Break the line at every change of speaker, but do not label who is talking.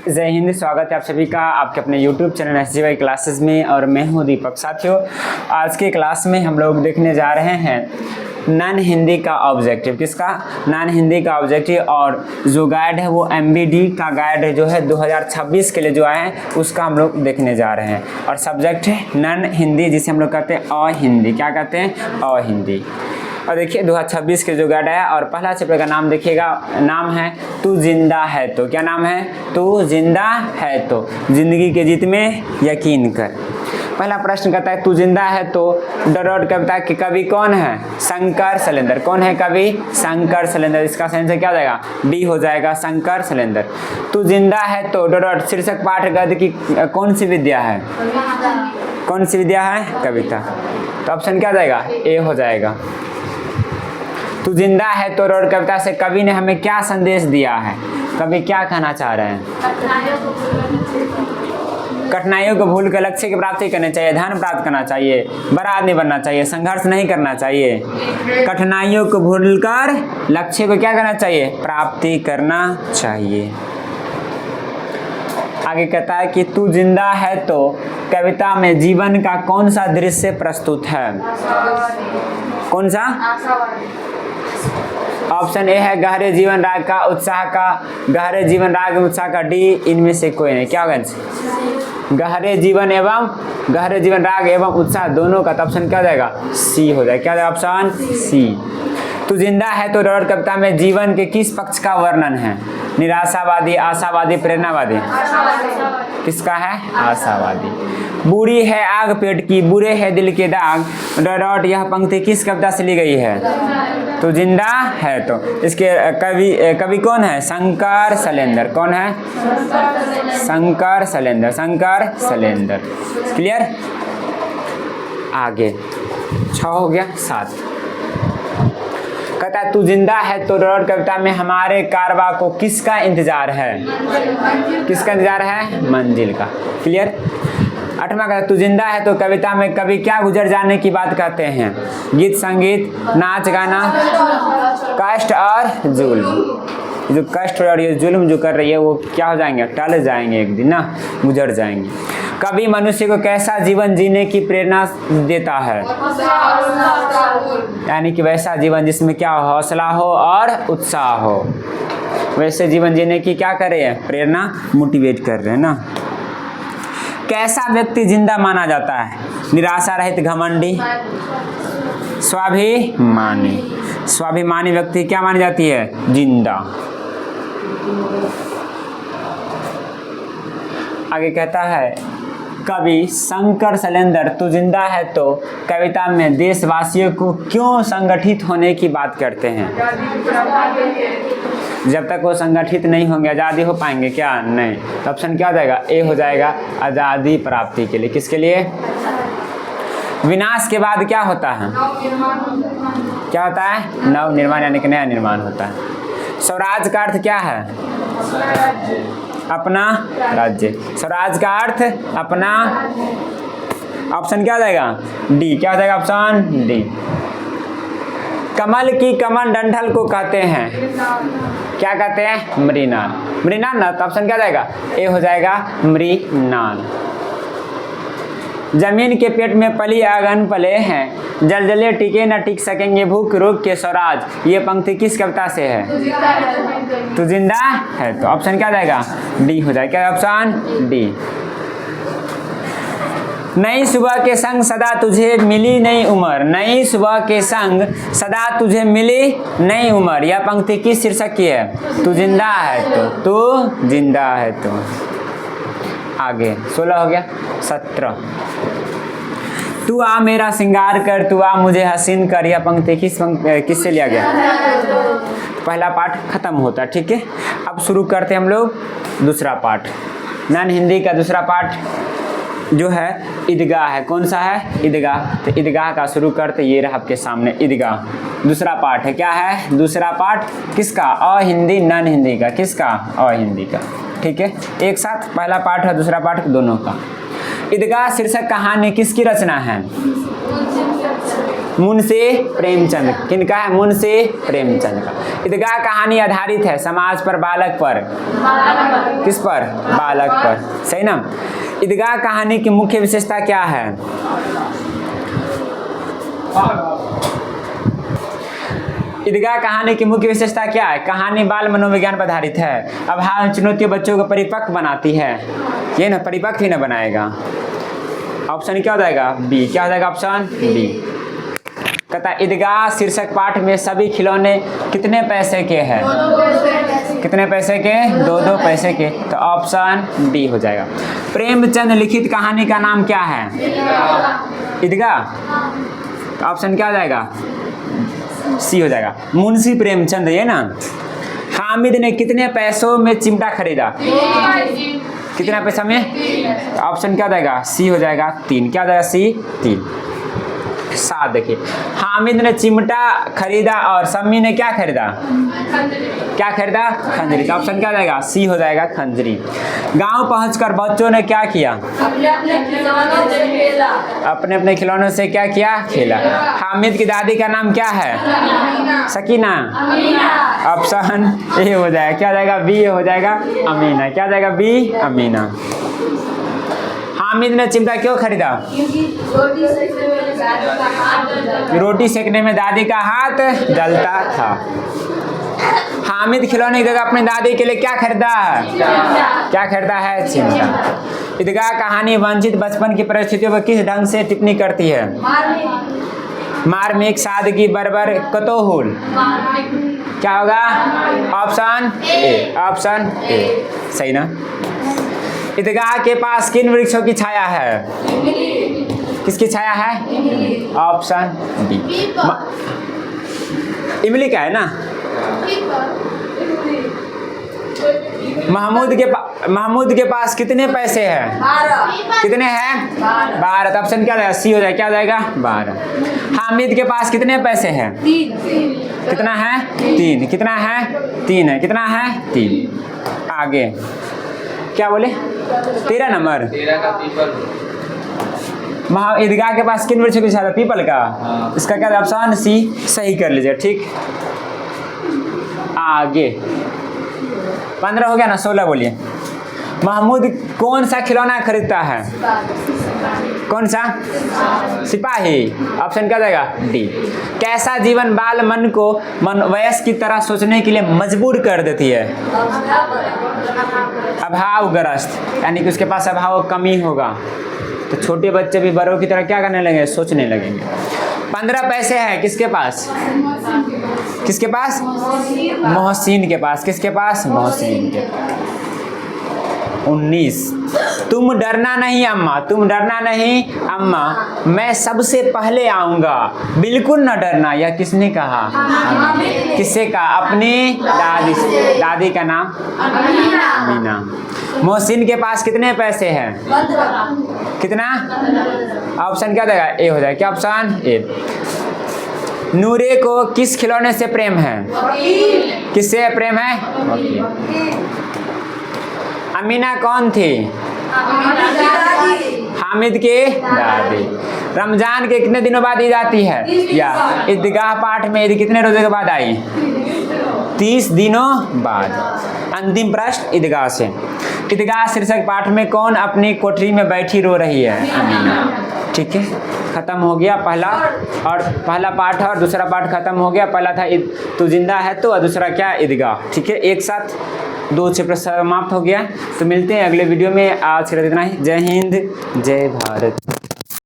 जय हिंद। स्वागत है आप सभी का आपके अपने YouTube चैनल SGY क्लासेस में और मैं हूं दीपक। साथियों, आज के क्लास में हम लोग देखने जा रहे हैं नॉन हिंदी का ऑब्जेक्टिव। किसका? नॉन हिंदी का ऑब्जेक्टिव। और जो गाइड है वो MBD का गाइड जो है 2026 के लिए जो आए हैं उसका हम लोग देखने जा रहे हैं। और सब्जेक्ट है नॉन हिंदी, जिसे हम लोग कहते हैं अहिंदी। क्या कहते हैं? अहिंदी। और देखिए 2026 के जो गाइड है और पहला चैप्टर का नाम देखिएगा, नाम है तू जिंदा है तो। क्या नाम है? तू जिंदा है तो, जिंदगी के जीत में यकीन कर। पहला प्रश्न कहता है तू जिंदा है तो डॉट कविता के कवि कौन है? शंकर शैलेंद्र। कौन है कवि? शंकर शैलेंद्र। इसका सही आंसर क्या हो जाएगा? डी हो जाएगा, शंकर शैलेंद्र। तू जिंदा है तो डॉट शीर्षक पाठ गद्य की कौन सी विद्या है? कौन सी विद्या है? कविता। तो ऑप्शन क्या जाएगा? ए हो जाएगा। तू जिंदा है तो रोड कविता से कवि ने हमें क्या संदेश दिया है? कवि क्या कहना चाह रहे हैं? कठिनाइयों को भूल कर लक्ष्य की प्राप्ति करनी चाहिए, धन प्राप्त करना चाहिए, बड़ा आदमी बनना चाहिए, संघर्ष नहीं करना चाहिए। कठिनाइयों को भूलकर लक्ष्य को क्या करना चाहिए? प्राप्ति करना चाहिए। आगे कहता है कि तू जिंदा है तो कविता में जीवन का कौन सा दृश्य प्रस्तुत है? कौन सा? ऑप्शन ए है गहरे जीवन राग का, उत्साह का। गहरे जीवन राग उत्साह का। डी इनमें से कोई नहीं। क्या होगा? गहरे जीवन राग एवं उत्साह दोनों का। तो ऑप्शन क्या हो जाएगा? सी हो जाएगा। क्या ऑप्शन? सी। तू जिंदा है तो डॉट कविता में जीवन के किस पक्ष का वर्णन है? निराशावादी, आशावादी, प्रेरणावादी? किसका है? आशावादी। बुरी है आग पेट की, बुरे है दिल के दाग डॉट यह पंक्ति किस कविता से ली गई है? तो जिंदा है तो इसके कवि कौन है? शंकर शैलेंद्र। कौन है? शंकर शैलेंद्र। शंकर शैलेंद्र। क्लियर? आगे 6 हो गया। 7 कहता है तू जिंदा है तो डॉट कविता में हमारे कारवां को किसका इंतजार है? किसका इंतजार है? मंजिल का। क्लियर? 8वां कहता है तू जिंदा है तो कविता में कवि क्या गुजर जाने की बात कहते हैं? गीत संगीत, नाच गाना, कष्ट और जुल्म। जो कष्ट और ये जुल्म जो कर रही है वो क्या हो जाएंगे? टल जाएंगे, एक दिन ना गुजर जाएंगे। कवि मनुष्य को कैसा जीवन जीने की प्रेरणा देता है? यानी कि वैसा जीवन जिसमें क्या हौसला हो और उत्साह हो, वैसे जीवन जीने की क्या कर रहे हैं? प्रेरणा, मोटिवेट कर रहे हैं ना। कैसा व्यक्ति जिंदा माना जाता है? निराशा रहित, घमंडी, स्वाभिमानी। स्वाभिमानी व्यक्ति क्या मानी जाती है? जिंदा। आगे कहता है कवि शंकर शैलेंद्र तू जिंदा है तो कविता में देशवासियों को क्यों संगठित होने की बात करते हैं? जब तक वो संगठित नहीं होंगे आज़ादी हो पाएंगे क्या? नहीं। तो ऑप्शन क्या हो जाएगा? ए हो जाएगा, आज़ादी प्राप्ति के लिए। किसके लिए? विनाश के बाद क्या होता है? क्या होता है? नव निर्माण, यानी कि नया निर्माण होता है। स्वराज का अर्थ क्या है? अपना राज्य। स्वराज का अर्थ अपना। ऑप्शन क्या हो जाएगा? डी। क्या हो जाएगा? Option D. कमल की कमल डंठल को कहते हैं? क्या कहते हैं? मृणाल। मृणाल ना। तो ऑप्शन क्या जाएगा? ए हो जाएगा, मृणाल। जमीन के पेट में पली आंगन पले हैं, जलजले टिके न टिक सकेंगे भूख रोग के स्वराज। ये पंक्ति किस कविता से है? तू जिंदा है तो ऑप्शन क्या जाएगा? डी हो जाएगा। क्या ऑप्शन? डी। नई सुबह के संग सदा तुझे मिली नई उम्र, नई सुबह के संग सदा तुझे मिली नई उम्र। यह पंक्ति किस शीर्षक की है? तू जिंदा है तो। तू जिंदा है तो। आगे 16 हो गया। 17 तू आ मेरा श्रृंगार कर, तू आ मुझे हसीन कर। यह पंक्ति किससे लिया गया? पहला पाठ खत्म होता। ठीक है, अब शुरू करते हैं हम लोग दूसरा पाठ। नॉन हिंदी का दूसरा पाठ जो है ईदगाह है। कौन सा है? ईदगाह। तो ईदगाह का शुरू करते, ये रहा आपके सामने ईदगाह। दूसरा पाठ है। क्या है दूसरा पाठ? किसका? अहिंदी, नॉन हिंदी का। किसका? अहिंदी का। ठीक है, एक साथ पहला पाठ और दूसरा पाठ दोनों का। ईदगाह शीर्षक कहानी किसकी रचना है? मुंशी प्रेमचंद, किनका है? मुंशी प्रेमचंद का। ईदगाह कहानी आधारित है समाज पर, बालक पर? किस पर? बालक पर, सही ना। ईदगाह कहानी की मुख्य विशेषता क्या है? ईदगाह कहानी की मुख्य विशेषता क्या है? कहानी बाल मनोविज्ञान पर आधारित है, अभाव चुनौतियों बच्चों को परिपक्व बनाती है। ये ना परिपक्व ही ना बनाएगा। ऑप्शन क्या हो जाएगा? बी। क्या हो जाएगा? Option B. कहता ईदगाह शीर्षक पाठ में सभी खिलौने कितने पैसे के हैं? कितने पैसे के? 2-2 पैसे के, तो ऑप्शन बी हो जाएगा। प्रेमचंद लिखित कहानी का नाम क्या है? ईदगाह, तो ऑप्शन क्या हो जाएगा? सी हो जाएगा, मुंशी प्रेमचंद, ये ना। हामिद ने कितने पैसों में चिमटा खरीदा? कितना पैसा में? ऑप्शन क्या हो जाएगा? सी हो जाएगा, 3। क्या हो जाएगा? सी, 3। 7 देखिए, हामिद ने चिमटा खरीदा और सम्मी ने क्या खरीदा? क्या खरीदा? खंजरी। तो ऑप्शन क्या हो जाएगा? सी हो जाएगा, खंजरी। गांव पहुंचकर बच्चों ने क्या किया? अपने अपने खिलौनों से क्या किया? खेला। हामिद की दादी का नाम क्या है? सकीना। ऑप्शन ए हो जाएगा, क्या हो जाएगा? बी हो जाएगा, अमीना। क्या हो जाएगा? बी, अमीना। हामिद ने चिमटा क्यों खरीदा? रोटी सेकने में दादी का हाथ जलता था। हामिद खिलौने की जगह अपनी दादी के लिए क्या खरीदा है? क्या खरीदा है? चिमटा। ईदगाह कहानी वंचित बचपन की परिस्थितियों पर किस ढंग से टिप्पणी करती है? मार्मिक, सादगी, बर्बर, कतोहुल। क्या होगा? Option A. ऑप्शन ए, सही ना। ईदगाह के पास किन वृक्षों की छाया है? किसकी छाया है? ऑप्शन बी, इमली का है ना। महमूद के पास कितने पैसे हैं? कितने हैं? 12। ऑप्शन क्या सी हो जाएगा? क्या हो जाएगा? 12। हामिद के पास कितने पैसे हैं? 3। कितना है? 3। कितना है? 3 है। कितना है? 3। आगे क्या बोले? 13 नंबर।
13 का पीपल।
ईदगाह के पास किन वृक्षों की छाया? पीपल का। इसका क्या? ऑप्शन सी सही कर लीजिए, ठीक। आगे 15 हो गया ना, 16 बोलिए। महमूद कौन सा खिलौना खरीदता है? कौन सा? सिपाही। ऑप्शन क्या जाएगा? डी। कैसा जीवन बाल मन को वयस्क की तरह सोचने के लिए मजबूर कर देती है? अभावग्रस्त, यानी कि उसके पास अभाव कमी होगा, तो छोटे बच्चे भी बड़ों की तरह क्या करने लगेंगे? सोचने लगेंगे। 15 पैसे हैं किसके पास? किसके पास? मोहसिन के पास। किसके पास? मोहसिन के पास। 19, तुम डरना नहीं अम्मा, तुम डरना नहीं अम्मा, मैं सबसे पहले आऊंगा, बिल्कुल न डरना। यह किसने कहा? किससे कहा? अपनी दादी से। दादी का नाम? अमीना। मोहसिन के पास कितने पैसे हैं? कितना? ऑप्शन क्या देगा? ए हो जाएगा। क्या ऑप्शन? ए। नूरे को किस खिलौने से प्रेम है? किससे प्रेम है? अमीना कौन थी? हामिद के दादी। रमजान के कितने दिनों बाद ईद आती है? या ईदगाह पाठ में ईद कितने रोजे के बाद आई? 30 दिनों बाद। अंतिम प्रश्न ईदगाह से। ईदगाह शीर्षक पाठ में कौन अपनी कोठरी में बैठी रो रही है? अमीना। ठीक है, खत्म हो गया पहला पाठ और दूसरा पाठ खत्म हो गया। पहला था तू जिंदा है तो, और दूसरा क्या? ईदगाह। ठीक है, एक साथ 2 चैप्टर समाप्त हो गया। तो मिलते हैं अगले वीडियो में। आज के लिए इतना ही। जय हिंद, जय भारत।